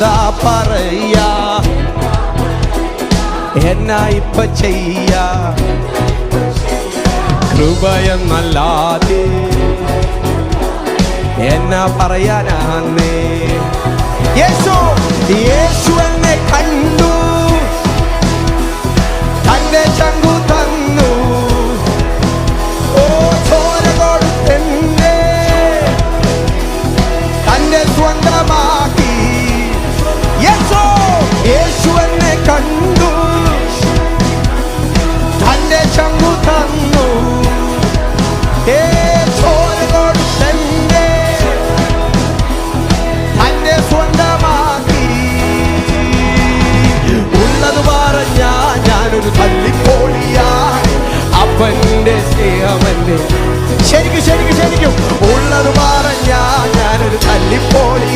എന്താ പറയാ, എന്നാ ഇപ്പ ചെയ്യാ, കൃപയെന്നല്ലാതെ എന്നാ പറയാനാന്നേ. യേശു യേശു എന്നെ കണ്ടു, തന്റെ ചങ്കു തന്നു, ഓ ചോര കൊടുത്തെന്നെ തന്റെ സ്വന്തമാക്കി. യേശു യേശു എന്നെ കണ്ടു, തന്റെ ചങ്കു തന്നു, ചോര കൊടുത്തെന്നെ തന്റെ സ്വന്തമാക്കി. ഉള്ളത് പറഞ്ഞാ ഞാനൊരു തല്ലിപ്പോളിയാണ്, അവന്റെ സ്നേഹമല്ലേ. ശരിക്കും ശരിക്കും ശരിക്കും ഉള്ളത് പറഞ്ഞാ ഞാനൊരു തല്ലിപ്പോളി